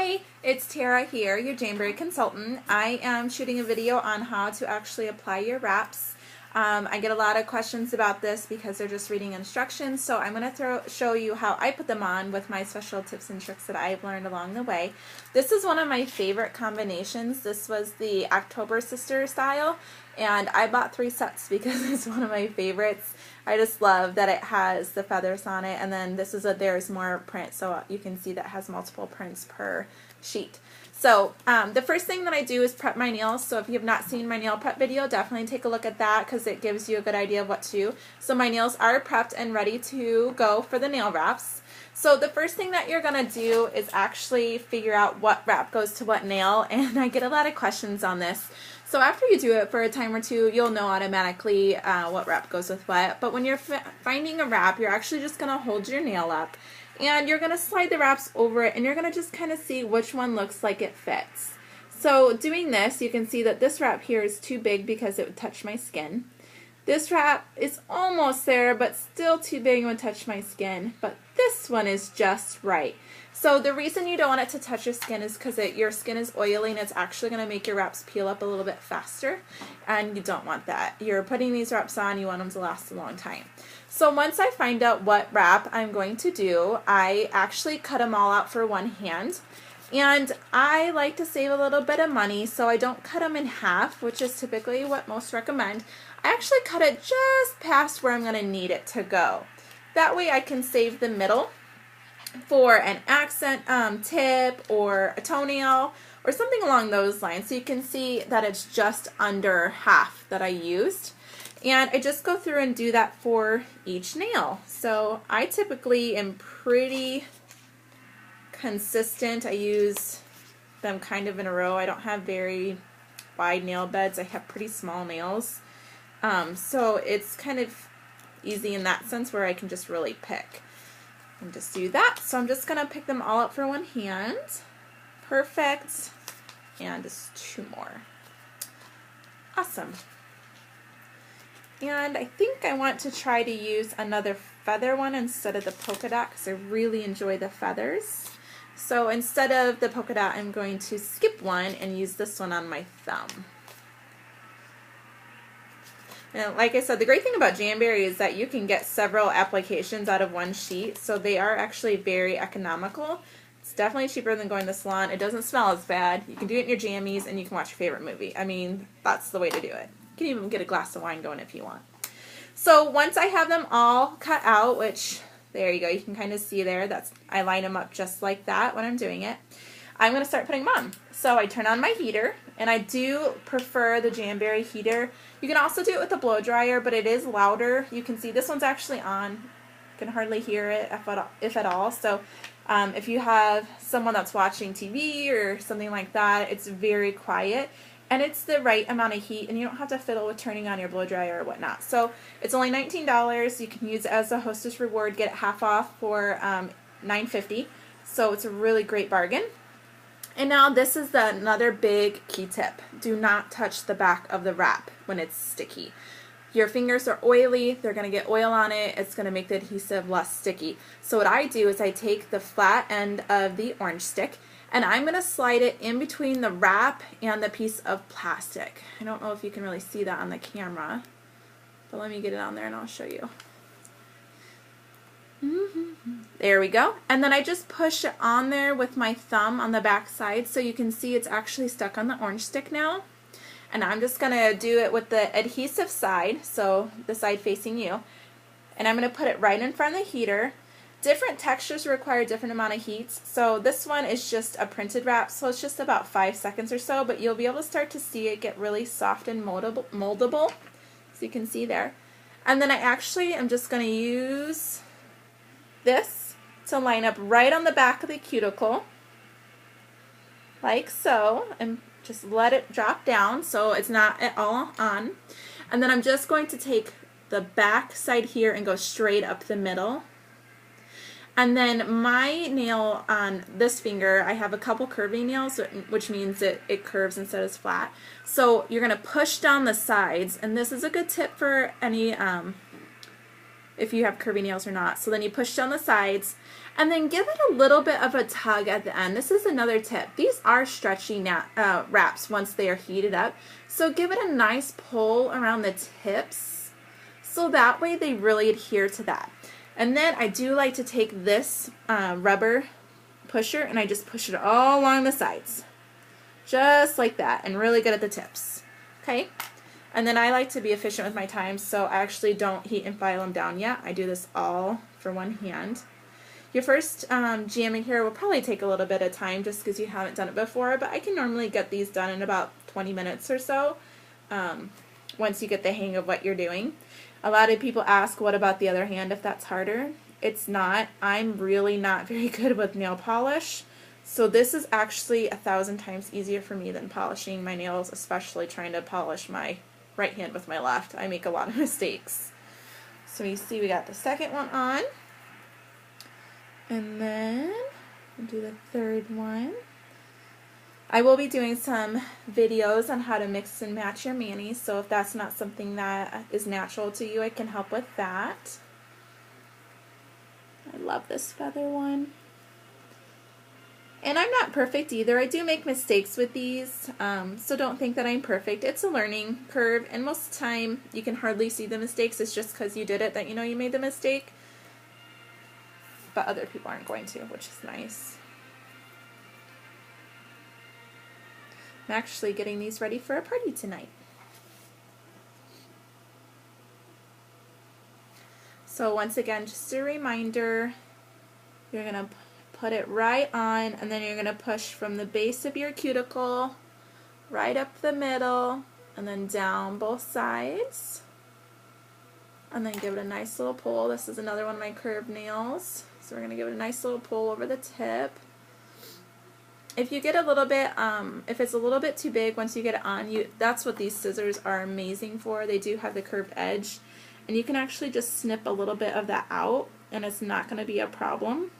Hi, it's Tara here, your Jamberry consultant. I am shooting a video on how to actually apply your wraps. I get a lot of questions about this because they're just reading instructions, so I'm going to show you how I put them on with my special tips and tricks that I've learned along the way. This is one of my favorite combinations. This was the October Sister style, and I bought 3 sets because it's one of my favorites. I just love that it has the feathers on it, and then this is a There's More print, so you can see that it has multiple prints per sheet. So the first thing that I do is prep my nails. So if you have not seen my nail prep video, definitely take a look at that because it gives you a good idea of what to do. So my nails are prepped and ready to go for the nail wraps. So the first thing that you're going to do is actually figure out what wrap goes to what nail, and I get a lot of questions on this. So after you do it for a time or two, you'll know automatically what wrap goes with what. But when you're finding a wrap, you're actually just going to hold your nail up and you're going to slide the wraps over it, and you're going to just kind of see which one looks like it fits. So doing this, you can see that this wrap here is too big because it would touch my skin. This wrap is almost there, but still too big and would touch my skin. But this one is just right. So the reason you don't want it to touch your skin is because your skin is oily and it's actually going to make your wraps peel up a little bit faster, and you don't want that. You're putting these wraps on, you want them to last a long time. So once I find out what wrap I'm going to do, I actually cut them all out for one hand. And I like to save a little bit of money, so I don't cut them in half, which is typically what most recommend. I actually cut it just past where I'm going to need it to go. That way I can save the middle for an accent tip or a toenail or something along those lines. So you can see that it's just under half that I used. And I just go through and do that for each nail. So I typically am pretty consistent. I use them kind of in a row. I don't have very wide nail beds. I have pretty small nails. So it's kind of easy in that sense where I can just really pick and just do that. So I'm just going to pick them all up for one hand. Perfect. And just 2 more. Awesome. And I think I want to try to use another feather one instead of the polka dot because I really enjoy the feathers. So instead of the polka dot, I'm going to skip one and use this one on my thumb. And like I said, the great thing about Jamberry is that you can get several applications out of one sheet, so they are actually very economical. It's definitely cheaper than going to the salon. It doesn't smell as bad. You can do it in your jammies and you can watch your favorite movie. I mean, that's the way to do it. You can even get a glass of wine going if you want. So once I have them all cut out, which there you go, you can kind of see there, I line them up just like that when I'm doing it. I'm going to start putting them on. So I turn on my heater, and I do prefer the Jamberry heater. You can also do it with a blow dryer, but it is louder. You can see this one's actually on. You can hardly hear it if at all. So if you have someone that's watching TV or something like that, it's very quiet. And it's the right amount of heat, and you don't have to fiddle with turning on your blow dryer or whatnot. So it's only $19. You can use it as a hostess reward, get it half off for $9.50. So it's a really great bargain. And now this is another big key tip. Do not touch the back of the wrap when it's sticky. Your fingers are oily, they're going to get oil on it, it's going to make the adhesive less sticky. So what I do is I take the flat end of the orange stick and I'm going to slide it in between the wrap and the piece of plastic. I don't know if you can really see that on the camera, but let me get it on there and I'll show you. There we go. And then I just push it on there with my thumb on the back side so you can see it's actually stuck on the orange stick now. And I'm just going to do it with the adhesive side, so the side facing you. And I'm going to put it right in front of the heater. Different textures require different amount of heats. So this one is just a printed wrap, so it's just about 5 seconds or so, but you'll be able to start to see it get really soft and moldable. So you can see there. And then I actually am just going to use this to line up right on the back of the cuticle, like so, and just let it drop down so it's not at all on. And then I'm just going to take the back side here and go straight up the middle. And then my nail on this finger, I have a couple curving nails, which means it curves instead of flat. So you're going to push down the sides, and this is a good tip for any if you have curvy nails or not. So then you push down the sides, And then give it a little bit of a tug at the end. This is another tip. These are stretchy wraps once they are heated up. So give it a nice pull around the tips so that way they really adhere to that. And then I do like to take this rubber pusher and I just push it all along the sides. Just like that, and really good at the tips. Okay? And then I like to be efficient with my time, so I actually don't heat and file them down yet. I do this all for one hand. Your first jamming here will probably take a little bit of time just because you haven't done it before, but I can normally get these done in about 20 minutes or so once you get the hang of what you're doing. A lot of people ask, what about the other hand if that's harder? It's not. I'm really not very good with nail polish, so this is actually 1,000 times easier for me than polishing my nails, especially trying to polish my right hand with my left. I make a lot of mistakes. So you see we got the second one on. And then we'll do the third one. I will be doing some videos on how to mix and match your manis, so if that's not something that is natural to you, I can help with that. I love this feather one. And I'm not perfect either. I do make mistakes with these, so don't think that I'm perfect. It's a learning curve, and most of the time you can hardly see the mistakes. It's just because you did it that you know you made the mistake. But other people aren't going to, which is nice. I'm actually getting these ready for a party tonight. So once again, just a reminder, you're going to put it right on, and then you're going to push from the base of your cuticle right up the middle and then down both sides. And then give it a nice little pull. This is another one of my curved nails. So we're going to give it a nice little pull over the tip. If you get a little bit, if it's a little bit too big once you get it on, that's what these scissors are amazing for. They do have the curved edge. And you can actually just snip a little bit of that out and it's not going to be a problem.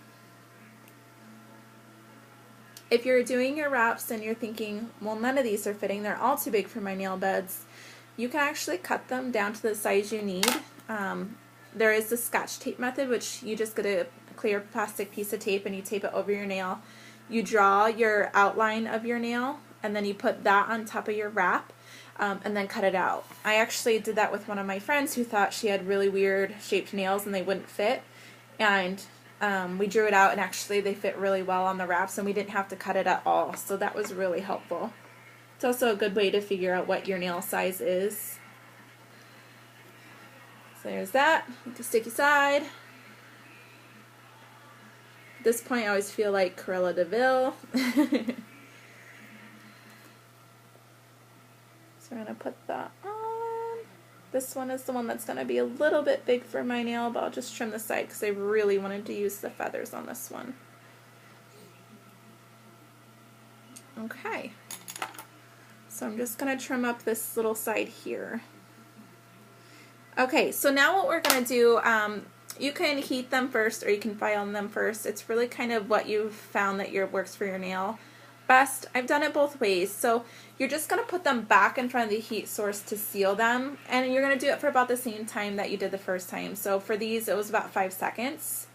If you're doing your wraps and you're thinking, well, none of these are fitting, they're all too big for my nail beds, you can actually cut them down to the size you need. There is the Scotch tape method, which you just get a clear plastic piece of tape and you tape it over your nail. You draw your outline of your nail and then you put that on top of your wrap and then cut it out. I actually did that with one of my friends who thought she had really weird shaped nails and they wouldn't fit, and we drew it out and actually they fit really well on the wraps and we didn't have to cut it at all, so that was really helpful. It's also a good way to figure out what your nail size is. So there's that, the sticky side. At this point I always feel like Cruella de Vil. So we're going to put that on. This one is the one that's going to be a little bit big for my nail, but I'll just trim the side because I really wanted to use the feathers on this one. Okay. So I'm just going to trim up this little side here. Okay, so now what we're going to do, you can heat them first or you can file them first. It's really kind of what you've found that works for your nail best. I've done it both ways. So you're just going to put them back in front of the heat source to seal them, and you're going to do it for about the same time that you did the first time. So for these it was about 5 seconds.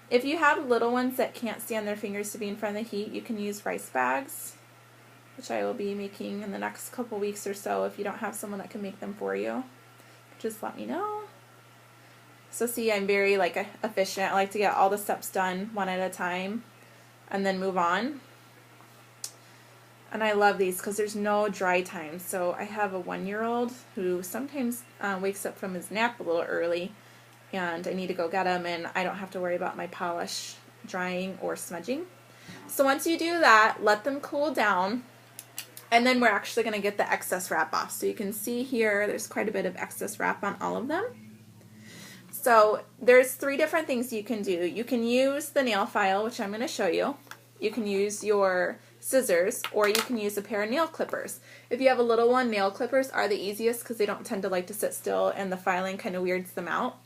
If you have little ones that can't stand their fingers to be in front of the heat, you can use rice bags, which I will be making in the next couple weeks or so. If you don't have someone that can make them for you, just let me know. So see, I'm very efficient. I like to get all the steps done one at a time and then move on. And I love these because there's no dry time. So I have a 1-year-old who sometimes wakes up from his nap a little early and I need to go get him, and I don't have to worry about my polish drying or smudging. So once you do that, let them cool down, and then we're actually going to get the excess wrap off. So you can see here there's quite a bit of excess wrap on all of them. So there's 3 different things you can do. You can use the nail file, which I'm going to show you. You can use your scissors, or you can use a pair of nail clippers. If you have a little one, nail clippers are the easiest because they don't tend to like to sit still and the filing kind of weirds them out.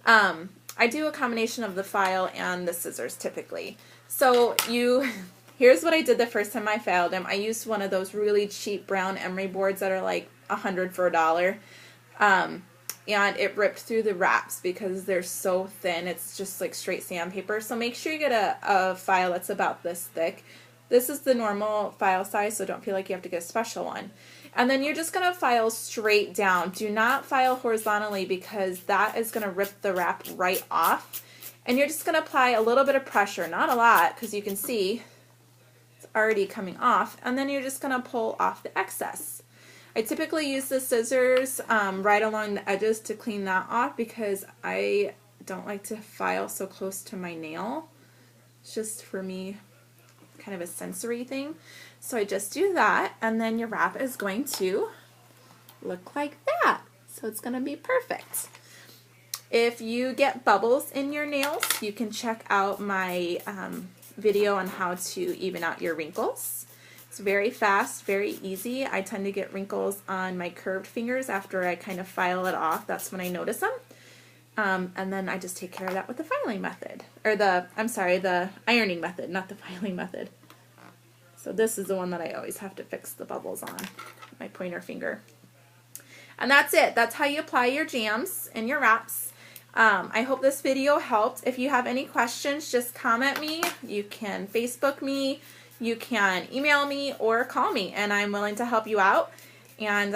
I do a combination of the file and the scissors typically. So here's what I did the first time I filed them. I used one of those really cheap brown emery boards that are like $100 for $1. and it ripped through the wraps because they're so thin. It's just like straight sandpaper. So make sure you get a file that's about this thick. This is the normal file size, so don't feel like you have to get a special one. And then you're just going to file straight down. Do not file horizontally because that is going to rip the wrap right off. And you're just going to apply a little bit of pressure, not a lot, because you can see it's already coming off. And then you're just going to pull off the excess. I typically use the scissors right along the edges to clean that off because I don't like to file so close to my nail. It's just for me kind of a sensory thing. So I just do that, and then your wrap is going to look like that. So it's going to be perfect. If you get bubbles in your nails, you can check out my video on how to even out your wrinkles. It's very fast, very easy. I tend to get wrinkles on my curved fingers after I kind of file it off. That's when I notice them. And then I just take care of that with the filing method. Or the ironing method, not the filing method. So this is the one that I always have to fix the bubbles on, my pointer finger. And that's it. That's how you apply your jams and your wraps. I hope this video helped. If you have any questions, just comment me. You can Facebook me. You can email me or call me, and I'm willing to help you out. And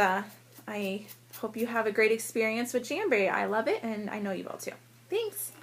I hope you have a great experience with Jamberry. I love it, and I know you will too. Thanks.